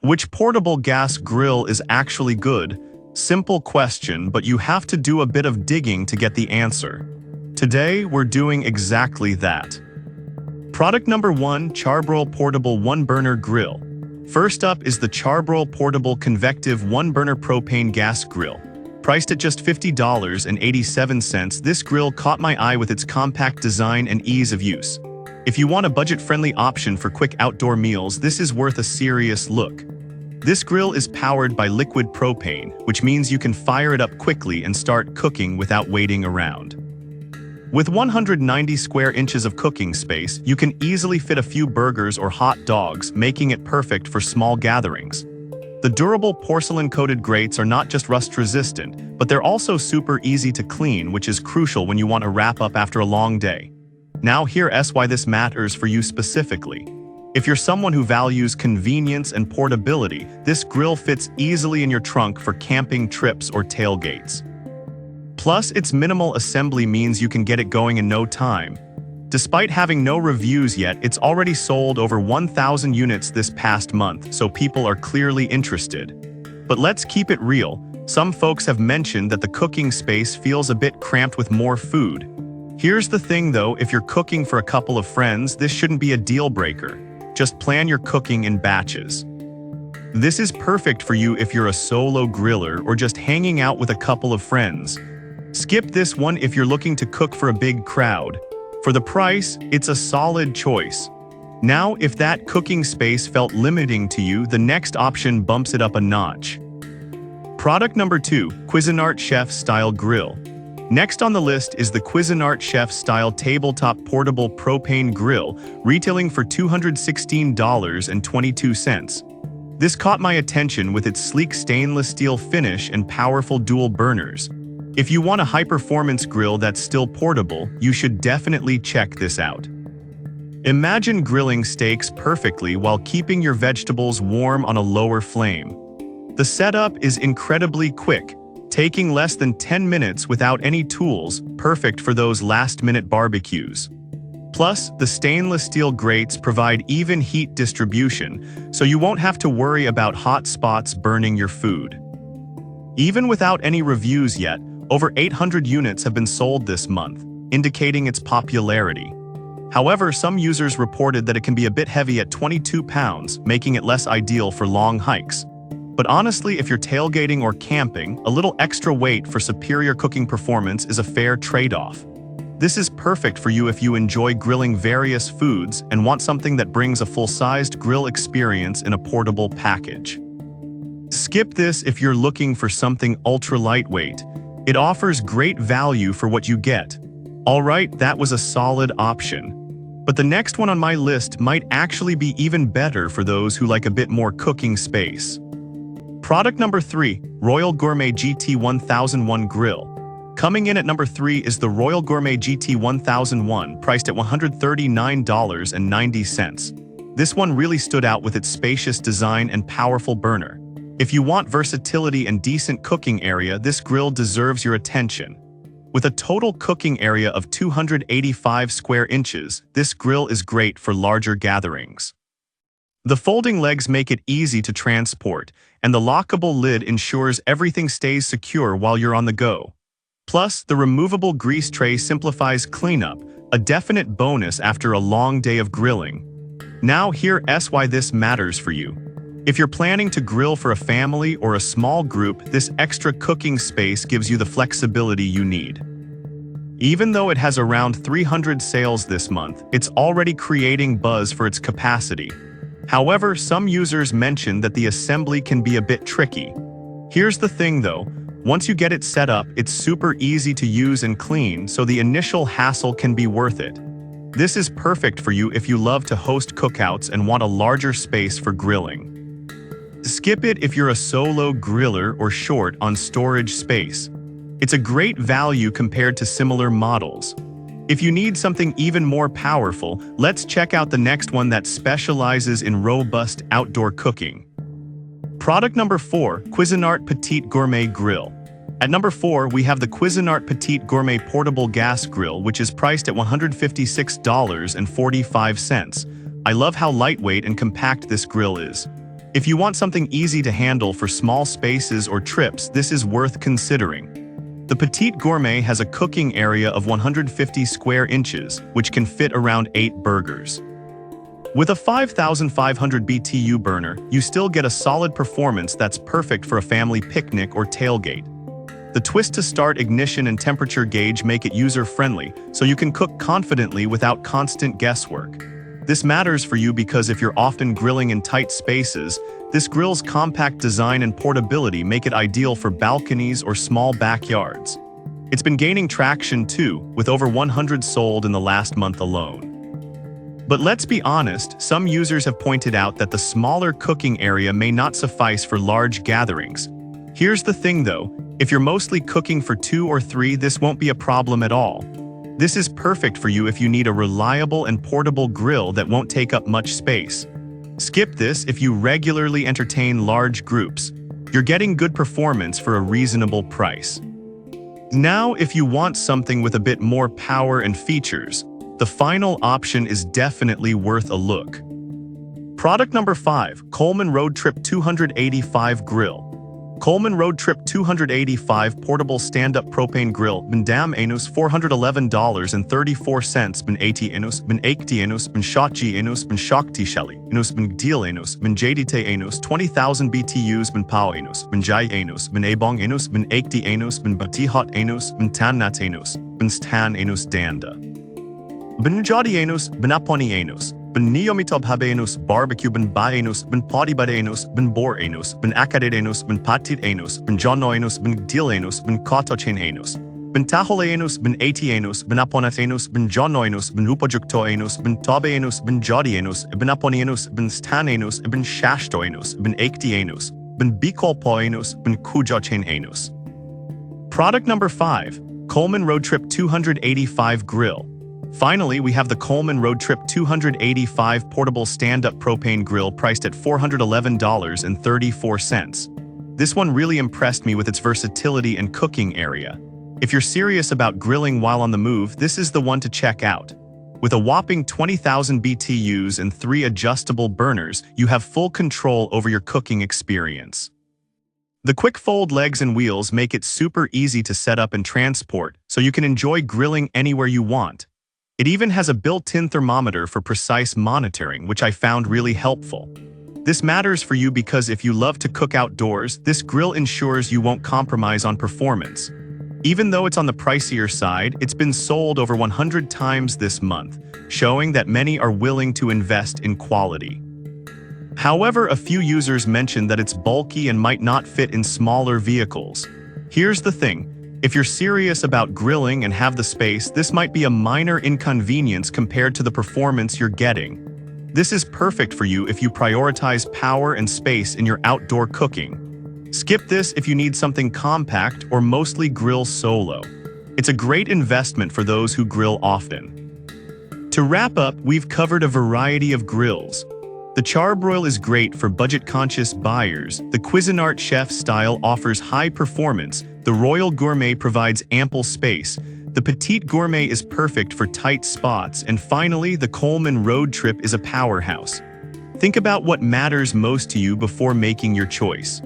Which portable gas grill is actually good? Simple question, but you have to do a bit of digging to get the answer. Today, we're doing exactly that. Product number 1, Charbroil Portable 1-Burner Grill. First up is the Charbroil Portable Convective 1-Burner Propane Gas Grill. Priced at just $50.87, this grill caught my eye with its compact design and ease of use. If you want a budget-friendly option for quick outdoor meals, this is worth a serious look. This grill is powered by liquid propane, which means you can fire it up quickly and start cooking without waiting around. With 190 square inches of cooking space, you can easily fit a few burgers or hot dogs, making it perfect for small gatherings. The durable porcelain-coated grates are not just rust-resistant, but they're also super easy to clean, which is crucial when you want to wrap up after a long day. Now here's why this matters for you specifically. If you're someone who values convenience and portability, this grill fits easily in your trunk for camping trips or tailgates. Plus, its minimal assembly means you can get it going in no time. Despite having no reviews yet, it's already sold over 1,000 units this past month, so people are clearly interested. But let's keep it real. Some folks have mentioned that the cooking space feels a bit cramped with more food. Here's the thing though, if you're cooking for a couple of friends, this shouldn't be a deal breaker. Just plan your cooking in batches. This is perfect for you if you're a solo griller or just hanging out with a couple of friends. Skip this one if you're looking to cook for a big crowd. For the price, it's a solid choice. Now, if that cooking space felt limiting to you, the next option bumps it up a notch. Product number 2, Cuisinart Chef Style Grill. Next on the list is the Cuisinart Chef Style Tabletop Portable Propane Grill, retailing for $216.22. This caught my attention with its sleek stainless steel finish and powerful dual burners. If you want a high-performance grill that's still portable, you should definitely check this out. Imagine grilling steaks perfectly while keeping your vegetables warm on a lower flame. The setup is incredibly quick, taking less than 10 minutes without any tools, perfect for those last-minute barbecues. Plus, the stainless steel grates provide even heat distribution, so you won't have to worry about hot spots burning your food. Even without any reviews yet, over 800 units have been sold this month, indicating its popularity. However, some users reported that it can be a bit heavy at 22 pounds, making it less ideal for long hikes. But honestly, if you're tailgating or camping, a little extra weight for superior cooking performance is a fair trade-off. This is perfect for you if you enjoy grilling various foods and want something that brings a full-sized grill experience in a portable package. Skip this if you're looking for something ultra-lightweight. It offers great value for what you get. Alright, that was a solid option. But the next one on my list might actually be even better for those who like a bit more cooking space. Product number 3, Royal Gourmet GT 1001 Grill. Coming in at number 3 is the Royal Gourmet GT 1001, priced at $139.90. This one really stood out with its spacious design and powerful burner. If you want versatility and decent cooking area, this grill deserves your attention. With a total cooking area of 285 square inches, this grill is great for larger gatherings. The folding legs make it easy to transport, and the lockable lid ensures everything stays secure while you're on the go. Plus, the removable grease tray simplifies cleanup, a definite bonus after a long day of grilling. Now here's why this matters for you. If you're planning to grill for a family or a small group, this extra cooking space gives you the flexibility you need. Even though it has around 300 sales this month, it's already creating buzz for its capacity. However, some users mentioned that the assembly can be a bit tricky. Here's the thing though, once you get it set up, it's super easy to use and clean, so the initial hassle can be worth it. This is perfect for you if you love to host cookouts and want a larger space for grilling. Skip it if you're a solo griller or short on storage space. It's a great value compared to similar models. If you need something even more powerful, let's check out the next one that specializes in robust outdoor cooking. Product number 4, Cuisinart Petite Gourmet Grill. At number 4, we have the Cuisinart Petite Gourmet Portable Gas Grill, which is priced at $156.45. I love how lightweight and compact this grill is. If you want something easy to handle for small spaces or trips, this is worth considering. The Petite Gourmet has a cooking area of 150 square inches, which can fit around 8 burgers. With a 5,500 BTU burner, you still get a solid performance that's perfect for a family picnic or tailgate. The twist-to-start ignition and temperature gauge make it user-friendly, so you can cook confidently without constant guesswork. This matters for you because if you're often grilling in tight spaces, this grill's compact design and portability make it ideal for balconies or small backyards. It's been gaining traction too, with over 100 sold in the last month alone. But let's be honest, some users have pointed out that the smaller cooking area may not suffice for large gatherings. Here's the thing though, if you're mostly cooking for 2 or 3, this won't be a problem at all. This is perfect for you if you need a reliable and portable grill that won't take up much space. Skip this if you regularly entertain large groups. You're getting good performance for a reasonable price. Now, if you want something with a bit more power and features, the final option is definitely worth a look. Product number 5, Coleman Road Trip 285 Grill. Coleman Road Trip 285 Portable Stand-Up Propane Grill, Bendam Anus $411.34, Ben 80 Anus, Ben 80 Anus, Ben Shotji Anus, Ben Shakti Shali, Anus, Ben Deal Anus, Ben Jadite Anus, 20,000 BTUs, Ben Pao Anus, Ben Jai Anus, Ben Abong Anus, Ben 80 Anus, Ben Batihat Anus, Ben Tannat Anus, Ben Stan Anus Danda. Ben Jadi Anus, Ben Aponi Anus, Ben Neomitob Habeanus, Barbecue, Ben Baenus, Ben Podibadenus, Ben Bor Anus, Ben Akadedanus, Ben Patit Anus, Ben Jonoenus, Ben Dilanus, Ben Kotochen Anus, Ben Taholeanus, Ben Atianus, Ben Aponatanus, Ben Jonoenus, Ben Upajuktoanus, Ben Tobeanus, Ben Jodianus, Ben Aponianus, Ben Stananus, Ben Shashtoanus, Ben Aktianus, Ben Bikolpoanus, Ben Kujochen Anus. Product number 5, Coleman Road Trip 285 Grill. Finally, we have the Coleman Road Trip 285 Portable Stand-Up Propane Grill priced at $411.34. This one really impressed me with its versatility and cooking area. If you're serious about grilling while on the move, this is the one to check out. With a whopping 20,000 BTUs and 3 adjustable burners, you have full control over your cooking experience. The quick fold legs and wheels make it super easy to set up and transport, so you can enjoy grilling anywhere you want. It even has a built-in thermometer for precise monitoring, which I found really helpful. This matters for you because if you love to cook outdoors, this grill ensures you won't compromise on performance. Even though it's on the pricier side, it's been sold over 100 times this month, showing that many are willing to invest in quality. However, a few users mentioned that it's bulky and might not fit in smaller vehicles. Here's the thing. If you're serious about grilling and have the space, this might be a minor inconvenience compared to the performance you're getting. This is perfect for you if you prioritize power and space in your outdoor cooking. Skip this if you need something compact or mostly grill solo. It's a great investment for those who grill often. To wrap up, we've covered a variety of grills. The Charbroil is great for budget-conscious buyers, the Cuisinart Chef style offers high performance, the Royal Gourmet provides ample space, the Petite Gourmet is perfect for tight spots, and finally, the Coleman Road Trip is a powerhouse. Think about what matters most to you before making your choice.